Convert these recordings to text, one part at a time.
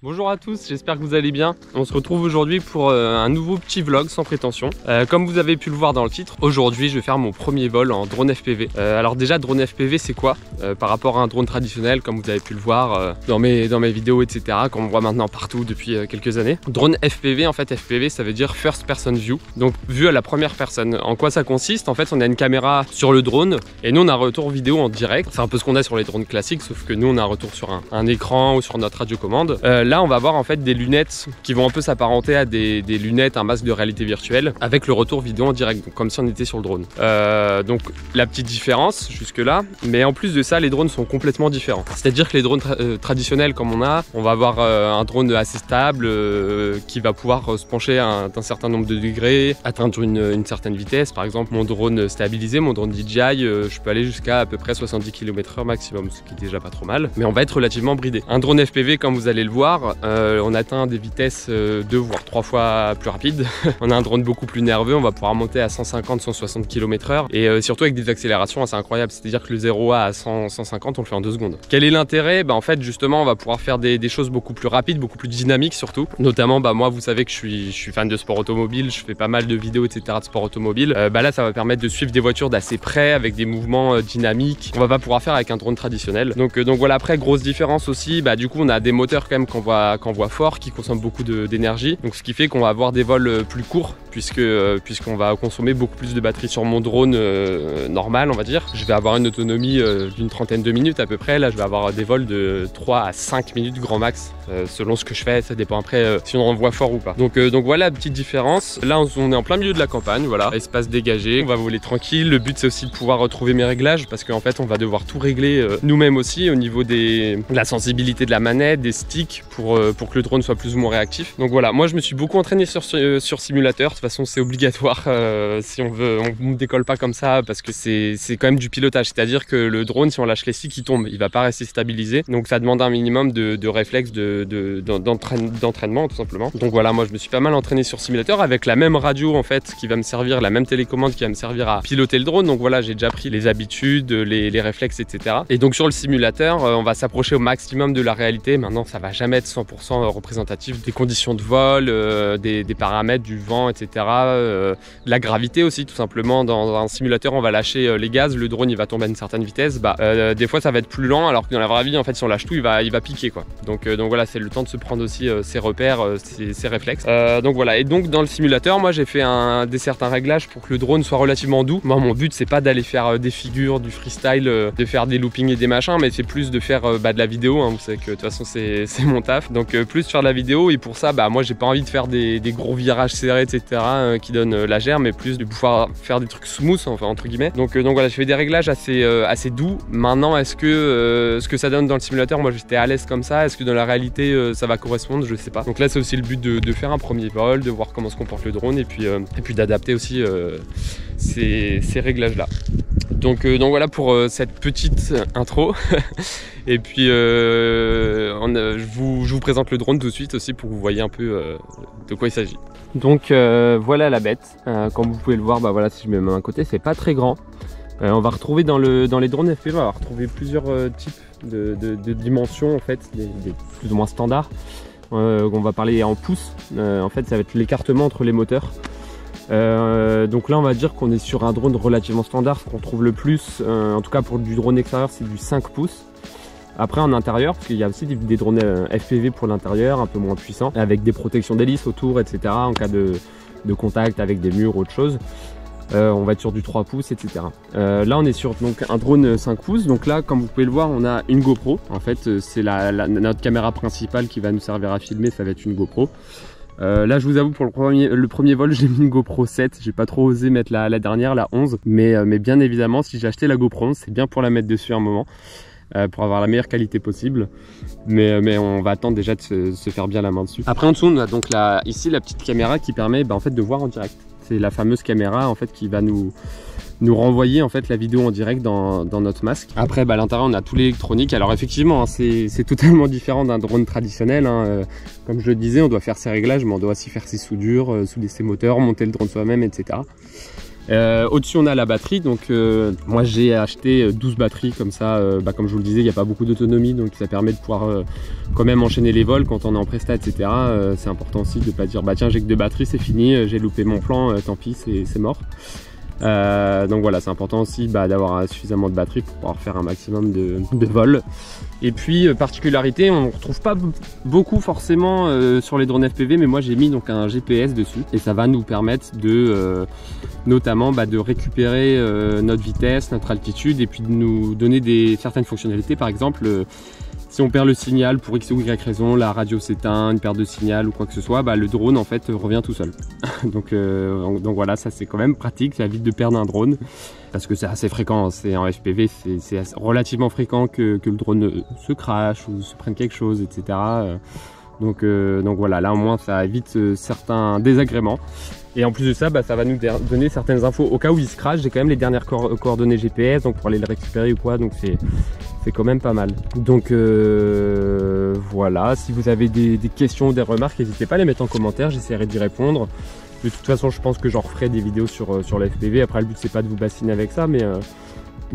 Bonjour à tous, j'espère que vous allez bien. On se retrouve aujourd'hui pour un nouveau petit vlog sans prétention. Comme vous avez pu le voir dans le titre, aujourd'hui je vais faire mon premier vol en drone FPV. Alors déjà, drone FPV c'est quoi par rapport à un drone traditionnel, comme vous avez pu le voir dans mes vidéos, etc., qu'on voit maintenant partout depuis quelques années. Drone FPV, en fait FPV ça veut dire First Person View, donc vue à la première personne. En quoi ça consiste? En fait on a une caméra sur le drone et nous on a un retour vidéo en direct. C'est un peu ce qu'on a sur les drones classiques, sauf que nous on a un retour sur un écran ou sur notre radiocommande. Là on va avoir en fait des lunettes qui vont un peu s'apparenter à des lunettes, un masque de réalité virtuelle avec le retour vidéo en direct, donc comme si on était sur le drone. Donc la petite différence jusque là, mais en plus de ça les drones sont complètement différents. C'est-à-dire que les drones traditionnels comme on va avoir un drone assez stable qui va pouvoir se pencher à un certain nombre de degrés, atteindre une certaine vitesse. Par exemple mon drone stabilisé, mon drone DJI, je peux aller jusqu'à peu près 70 km/h maximum, ce qui est déjà pas trop mal, mais on va être relativement bridé. Un drone FPV, comme vous allez le voir, on atteint des vitesses 2 voire 3 fois plus rapides. On a un drone beaucoup plus nerveux, on va pouvoir monter à 150-160 km/h et surtout avec des accélérations assez incroyables, c'est-à-dire que le 0 à 150 on le fait en 2 secondes. Quel est l'intérêt? En fait justement on va pouvoir faire des choses beaucoup plus rapides, beaucoup plus dynamiques surtout. Notamment moi vous savez que je suis fan de sport automobile, je fais pas mal de vidéos etc. de sport automobile. Là ça va permettre de suivre des voitures d'assez près avec des mouvements dynamiques qu'on va pas pouvoir faire avec un drone traditionnel. Donc voilà, après grosse différence aussi, du coup on a des moteurs quand même qu'on voit fort, qui consomment beaucoup d'énergie, donc ce qui fait qu'on va avoir des vols plus courts puisqu'on va consommer beaucoup plus de batterie. Sur mon drone normal on va dire, je vais avoir une autonomie d'une trentaine de minutes à peu près. Là je vais avoir des vols de 3 à 5 minutes grand max selon ce que je fais, ça dépend après si on envoie fort ou pas. Donc voilà, petite différence. Là on est en plein milieu de la campagne, voilà, espace dégagé, on va voler tranquille. Le but c'est aussi de pouvoir retrouver mes réglages parce qu'en fait on va devoir tout régler nous-mêmes aussi au niveau de la sensibilité de la manette, des sticks pour que le drone soit plus ou moins réactif. Donc voilà, moi je me suis beaucoup entraîné sur simulateur. De toute façon c'est obligatoire si on veut, on ne décolle pas comme ça parce que c'est quand même du pilotage, c'est-à-dire que le drone, si on lâche les sticks il tombe, il va pas rester stabilisé, donc ça demande un minimum de réflexe, d'entraînement tout simplement. Donc voilà, moi je me suis pas mal entraîné sur simulateur avec la même radio en fait qui va me servir, la même télécommande qui va me servir à piloter le drone. Donc voilà, j'ai déjà pris les habitudes, les réflexes etc. Et donc sur le simulateur on va s'approcher au maximum de la réalité. Maintenant ça va jamais être 100% représentatif des conditions de vol, des paramètres du vent etc. De la gravité aussi tout simplement. Dans un simulateur on va lâcher les gaz, le drone il va tomber à une certaine vitesse, des fois ça va être plus lent, alors que dans la vraie vie en fait si on lâche tout il va piquer quoi. Donc voilà, c'est le temps de se prendre aussi ses repères, ses réflexes. Donc voilà, et donc dans le simulateur moi j'ai fait certains réglages pour que le drone soit relativement doux. Moi mon but c'est pas d'aller faire des figures, du freestyle, de faire des loopings et des machins, mais c'est plus de faire de la vidéo, hein. Vous savez que de toute façon c'est mon taf, donc plus faire de la vidéo. Et pour ça moi j'ai pas envie de faire des gros virages serrés etc. Qui donnent la gerbe, mais plus de pouvoir faire des trucs smooth enfin entre guillemets. Donc voilà, je fais des réglages assez doux. Maintenant est-ce que ce que ça donne dans le simulateur, moi j'étais à l'aise comme ça, est-ce que dans la réalité ça va correspondre, je sais pas. Donc là c'est aussi le but de faire un premier vol, de voir comment se comporte le drone et puis d'adapter aussi ces réglages là. Donc voilà pour cette petite intro. Et puis je vous présente le drone tout de suite aussi pour que vous voyez un peu de quoi il s'agit. Donc voilà la bête. Comme vous pouvez le voir, voilà, si je mets ma main à côté, c'est pas très grand. On va retrouver dans les drones FPV, on va retrouver plusieurs types de dimensions en fait, des plus ou moins standards. On va parler en pouces. En fait ça va être l'écartement entre les moteurs. Donc là on va dire qu'on est sur un drone relativement standard. Ce qu'on trouve le plus, en tout cas pour du drone extérieur, c'est du 5 pouces. Après en intérieur, parce qu'il y a aussi des drones FPV pour l'intérieur, un peu moins puissants, avec des protections d'hélice autour etc. en cas de contact avec des murs ou autre chose. On va être sur du 3 pouces etc. Là on est sur donc un drone 5 pouces. Donc là comme vous pouvez le voir, on a une GoPro. En fait c'est notre caméra principale qui va nous servir à filmer, ça va être une GoPro. Là je vous avoue, pour le premier vol j'ai mis une GoPro 7, j'ai pas trop osé mettre la dernière, la 11, mais bien évidemment si j'ai acheté la GoPro 11 c'est bien pour la mettre dessus un moment, pour avoir la meilleure qualité possible, mais on va attendre déjà de se faire bien la main dessus. Après en dessous on a donc ici la petite caméra qui permet en fait de voir en direct. C'est la fameuse caméra en fait qui va nous renvoyer en fait la vidéo en direct dans notre masque. Après à l'intérieur on a tout l'électronique. Alors effectivement hein, c'est totalement différent d'un drone traditionnel hein. Comme je le disais, on doit faire ses réglages, mais on doit aussi faire ses soudures, souder ses moteurs, monter le drone soi-même etc. Au-dessus on a la batterie, donc moi j'ai acheté 12 batteries comme ça, comme je vous le disais il n'y a pas beaucoup d'autonomie, donc ça permet de pouvoir quand même enchaîner les vols quand on est en presta, etc. C'est important aussi de ne pas dire bah tiens j'ai que 2 batteries, c'est fini, j'ai loupé mon plan, tant pis c'est mort. Donc voilà, c'est important aussi d'avoir suffisamment de batterie pour pouvoir faire un maximum de vols. Et puis particularité, on ne retrouve pas beaucoup forcément sur les drones FPV, mais moi j'ai mis donc un GPS dessus et ça va nous permettre de notamment de récupérer notre vitesse, notre altitude et puis de nous donner certaines fonctionnalités. Par exemple, si on perd le signal pour X ou Y raison, la radio s'éteint, une perte de signal ou quoi que ce soit, le drone en fait revient tout seul. donc voilà, ça c'est quand même pratique, ça évite de perdre un drone parce que c'est assez fréquent, c'est en FPV, c'est relativement fréquent que le drone se crache ou se prenne quelque chose, etc. Donc voilà, là au moins ça évite certains désagréments. Et en plus de ça, ça va nous donner certaines infos au cas où il se crache. J'ai quand même les dernières coordonnées GPS, donc pour aller le récupérer ou quoi, donc c'est quand même pas mal. Donc voilà, si vous avez des questions ou des remarques, n'hésitez pas à les mettre en commentaire, j'essaierai d'y répondre. De toute façon, je pense que j'en referai des vidéos sur la FPV. Après, le but c'est pas de vous bassiner avec ça, mais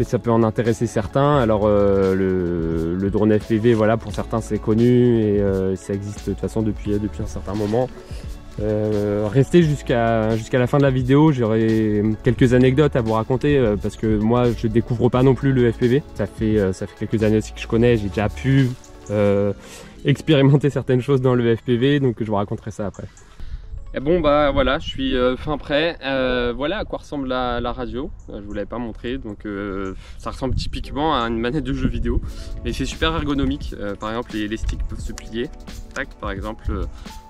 ça peut en intéresser certains. Alors le drone FPV, voilà, pour certains c'est connu et ça existe de toute façon depuis un certain moment. Restez jusqu'à la fin de la vidéo, j'aurai quelques anecdotes à vous raconter parce que moi je découvre pas non plus le FPV. Ça fait quelques années aussi que je connais, j'ai déjà pu expérimenter certaines choses dans le FPV, donc je vous raconterai ça après. Et bon voilà, je suis fin prêt. Voilà à quoi ressemble la radio. Je vous l'avais pas montré, donc ça ressemble typiquement à une manette de jeu vidéo, mais c'est super ergonomique. Par exemple, les sticks peuvent se plier. Tac, par exemple,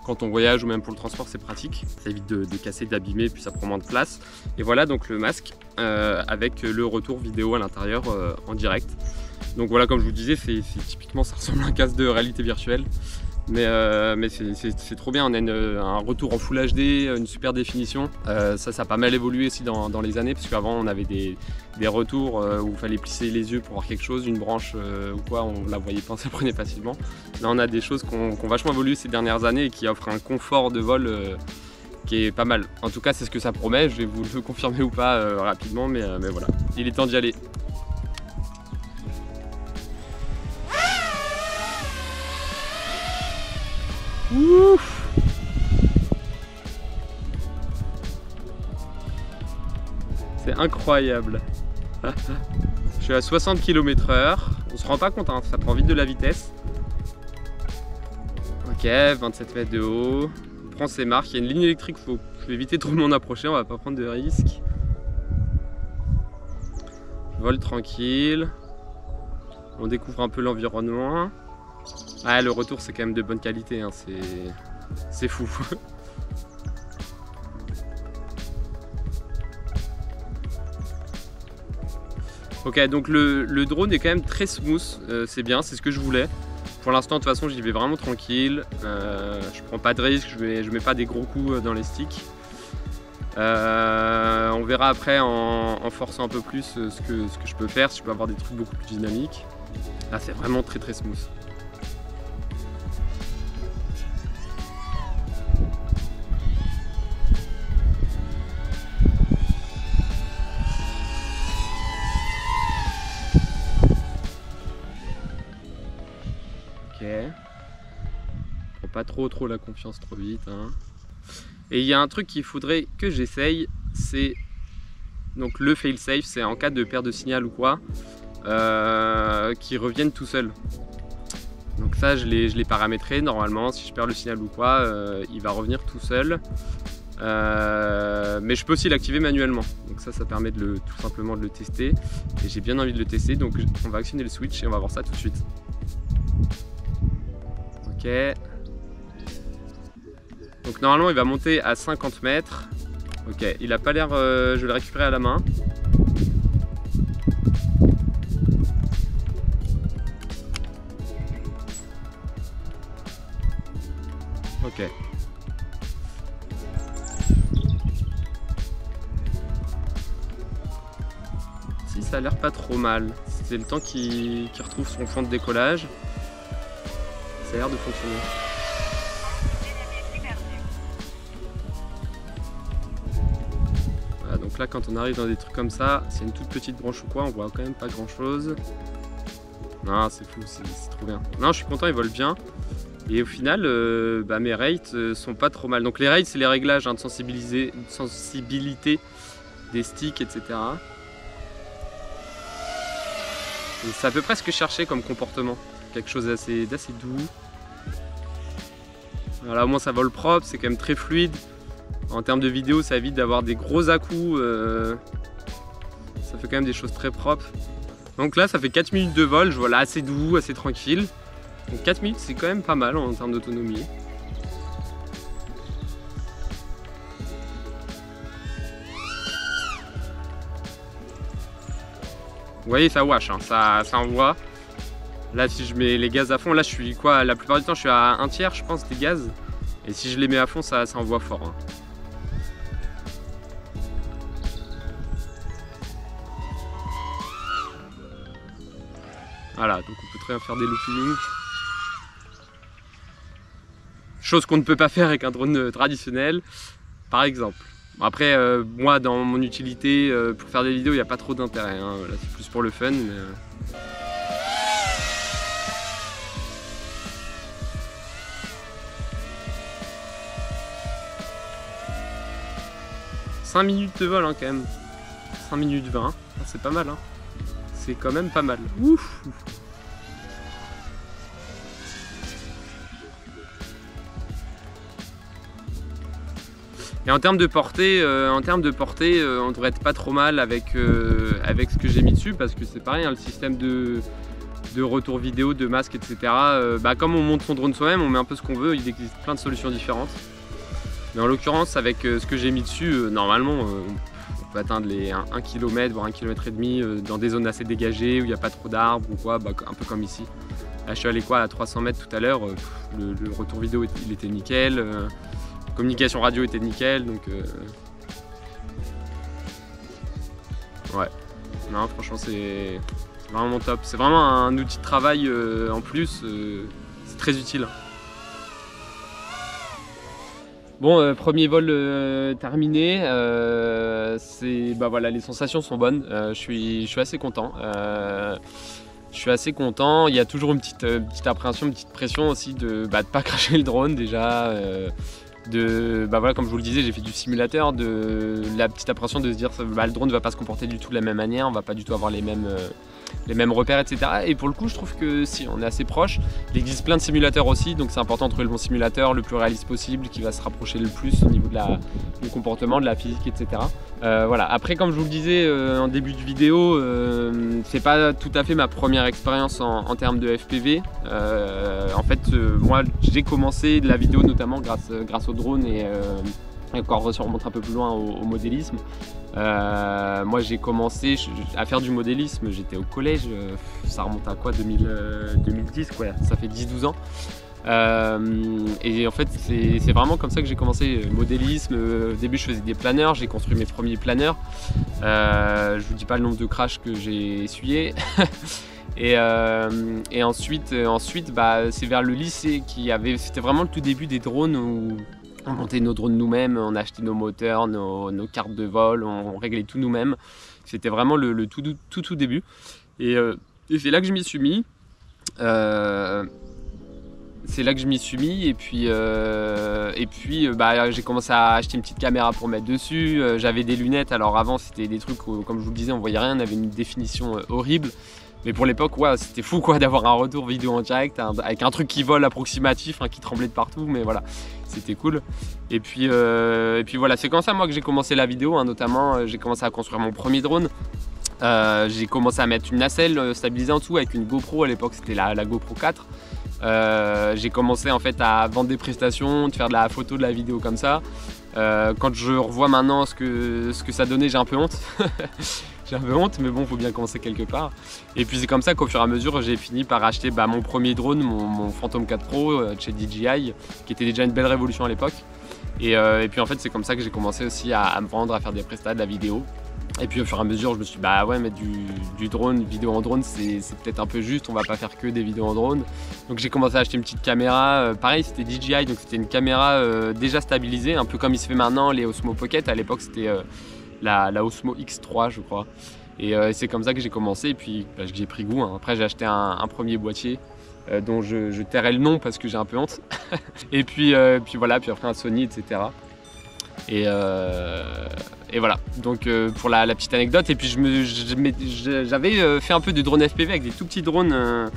quand on voyage ou même pour le transport, c'est pratique. Ça évite de casser, d'abîmer, puis ça prend moins de place. Et voilà donc le masque avec le retour vidéo à l'intérieur en direct. Donc voilà, comme je vous disais, c'est typiquement ça ressemble à un casque de réalité virtuelle. Mais c'est trop bien, on a un retour en Full HD, une super définition. Ça a pas mal évolué aussi dans les années, parce qu'avant on avait des retours où il fallait plisser les yeux pour voir quelque chose, une branche ou quoi, on la voyait pas, on s'apprenait facilement. Là on a des choses qui ont vachement évolué ces dernières années et qui offrent un confort de vol qui est pas mal. En tout cas c'est ce que ça promet, je vais vous le confirmer ou pas rapidement, mais voilà, il est temps d'y aller. Ouf. C'est incroyable. Je suis à 60 km/h. On se rend pas compte, hein, ça prend vite de la vitesse. Ok, 27 mètres de haut. On prend ses marques. Il y a une ligne électrique, je vais éviter trop de m'en approcher, on va pas prendre de risques. Vol tranquille. On découvre un peu l'environnement. Ah, le retour c'est quand même de bonne qualité, hein. C'est fou. Ok, donc le drone est quand même très smooth, c'est bien, c'est ce que je voulais. Pour l'instant de toute façon j'y vais vraiment tranquille, je prends pas de risque, je mets pas des gros coups dans les sticks. On verra après en forçant un peu plus ce que je peux faire, si je peux avoir des trucs beaucoup plus dynamiques. Là c'est vraiment très très smooth. Prends pas trop la confiance trop vite, hein. Et il y a un truc qu'il faudrait que j'essaye, c'est donc le fail safe, c'est en cas de perte de signal ou quoi, qui reviennent tout seul. Donc ça je l'ai paramétré normalement, si je perds le signal ou quoi, il va revenir tout seul. Mais je peux aussi l'activer manuellement, donc ça permet tout simplement de le tester, et j'ai bien envie de le tester, donc on va actionner le switch et on va voir ça tout de suite. Ok. Donc normalement il va monter à 50 mètres. Ok, il a pas l'air... je vais le récupérer à la main. Ok. Si, ça a l'air pas trop mal. C'est le temps qu'il retrouve son point de décollage. Ça a l'air de fonctionner. là quand on arrive dans des trucs comme ça, c'est une toute petite branche ou quoi, on voit quand même pas grand chose. Non, c'est fou, c'est trop bien. Non, je suis content, ils volent bien. Et au final, mes rates sont pas trop mal. Donc les rates, c'est les réglages de sensibilité des sticks, etc. Et ça peut presque chercher comme comportement. Quelque chose d'assez doux. Voilà, au moins ça vole propre, c'est quand même très fluide. En termes de vidéo, ça évite d'avoir des gros à-coups. Ça fait quand même des choses très propres. Donc là, ça fait 4 minutes de vol. Je vole assez doux, assez tranquille. Donc 4 minutes, c'est quand même pas mal en termes d'autonomie. Vous voyez, ça wash, hein, ça envoie. Là, si je mets les gaz à fond, là je suis quoi? La plupart du temps, je suis à 1/3, je pense, des gaz. Et si je les mets à fond, ça envoie fort. Hein. Voilà, donc on peut très bien faire des loopings. Chose qu'on ne peut pas faire avec un drone traditionnel, par exemple. Après, moi, dans mon utilité, pour faire des vidéos, il n'y a pas trop d'intérêt. Hein. Là, c'est plus pour le fun. Mais... 5 minutes de vol, hein, quand même. 5 minutes 20. C'est pas mal. Hein. C'est quand même pas mal. Ouf. Et en termes de portée, on devrait être pas trop mal avec ce que j'ai mis dessus, parce que c'est pareil, hein, le système de retour vidéo, de masque, etc. Comme on monte son drone soi-même, on met un peu ce qu'on veut, il existe plein de solutions différentes. Mais en l'occurrence, avec ce que j'ai mis dessus, normalement, on peut atteindre les 1 km, voire 1,5 km dans des zones assez dégagées, où il n'y a pas trop d'arbres ou quoi, un peu comme ici. Là, je suis allé à 300 mètres tout à l'heure, le retour vidéo il était nickel. Communication radio était nickel, donc ouais, non franchement c'est vraiment top, c'est vraiment un outil de travail en plus, c'est très utile. Bon, premier vol terminé, voilà, les sensations sont bonnes, je suis assez content. Je suis assez content, il y a toujours une petite appréhension, une petite pression aussi de pas cracher le drone déjà. Voilà, comme je vous le disais, j'ai fait du simulateur, de la petite appréhension de se dire le drone ne va pas se comporter du tout de la même manière, on va pas du tout avoir les mêmes repères, etc. Et pour le coup, je trouve que si, on est assez proche. Il existe plein de simulateurs aussi, donc c'est important de trouver le bon simulateur, le plus réaliste possible, qui va se rapprocher le plus au niveau du comportement, de la physique, etc. Voilà. Après, comme je vous le disais en début de vidéo, c'est pas tout à fait ma première expérience en termes de FPV. En fait, moi, j'ai commencé de la vidéo notamment grâce au drone et encore si on remonte un peu plus loin au modélisme. Moi j'ai commencé à faire du modélisme, j'étais au collège, ça remonte à quoi, 2010 quoi, ça fait 10-12 ans. Et en fait c'est vraiment comme ça que j'ai commencé, modélisme. Au début je faisais des planeurs, j'ai construit mes premiers planeurs. Je vous dis pas le nombre de crashs que j'ai essuyé. Et ensuite c'est vers le lycée c'était vraiment le tout début des drones où on montait nos drones nous-mêmes, on achetait nos moteurs, nos cartes de vol, on réglait tout nous-mêmes. C'était vraiment le tout début. Et c'est là que je m'y suis mis. Et puis j'ai commencé à acheter une petite caméra pour mettre dessus. J'avais des lunettes, alors avant c'était des trucs où, comme je vous le disais, on voyait rien, on avait une définition horrible. Mais pour l'époque, ouais, c'était fou quoi d'avoir un retour vidéo en direct avec un truc qui vole approximatif, qui tremblait de partout, mais voilà, c'était cool. Et puis voilà, c'est comme ça moi que j'ai commencé la vidéo, notamment j'ai commencé à construire mon premier drone. J'ai commencé à mettre une nacelle stabilisée en dessous avec une GoPro, à l'époque c'était la GoPro 4. J'ai commencé en fait à vendre des prestations, de faire de la photo, de la vidéo comme ça. Quand je revois maintenant ce que ça donnait, j'ai un peu honte. J'ai un peu honte, mais bon, faut bien commencer quelque part. Et puis c'est comme ça qu'au fur et à mesure, j'ai fini par acheter mon premier drone, mon Phantom 4 Pro de chez DJI, qui était déjà une belle révolution à l'époque. Et puis en fait, c'est comme ça que j'ai commencé aussi à me vendre, à faire des prestats, de la vidéo. Et puis au fur et à mesure, je me suis dit, ouais, mettre du drone, vidéo en drone, c'est peut-être un peu juste, on va pas faire que des vidéos en drone. Donc j'ai commencé à acheter une petite caméra, pareil, c'était DJI, donc c'était une caméra déjà stabilisée, un peu comme il se fait maintenant, les Osmo Pocket. À l'époque, c'était la Osmo X3 je crois. Et c'est comme ça que j'ai commencé et puis bah, j'ai pris goût. Hein. Après j'ai acheté un premier boîtier dont je tairai le nom parce que j'ai un peu honte. Et puis voilà, puis après un Sony, etc. Et voilà, donc pour la petite anecdote. Et puis j'avais fait un peu de drone FPV avec des tout petits drones,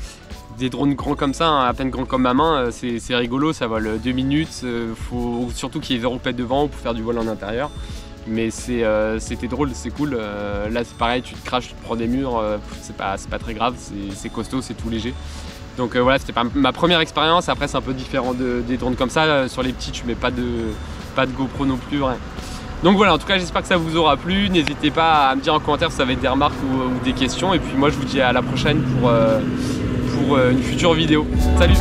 des drones grands comme ça, hein, à peine grands comme ma main. C'est rigolo, ça vole 2 minutes, faut surtout qu'il y ait 0 pète devant pour faire du vol en intérieur. Mais c'était drôle, c'est cool. Là c'est pareil, tu te craches, tu te prends des murs, c'est pas très grave, c'est costaud, c'est tout léger. Donc voilà, c'était pas ma première expérience. Après c'est un peu différent des drones comme ça. Sur les petits tu mets pas de GoPro non plus, rien. Donc voilà, en tout cas j'espère que ça vous aura plu. N'hésitez pas à me dire en commentaire si vous avez des remarques ou des questions. Et puis moi je vous dis à la prochaine pour une future vidéo. Salut!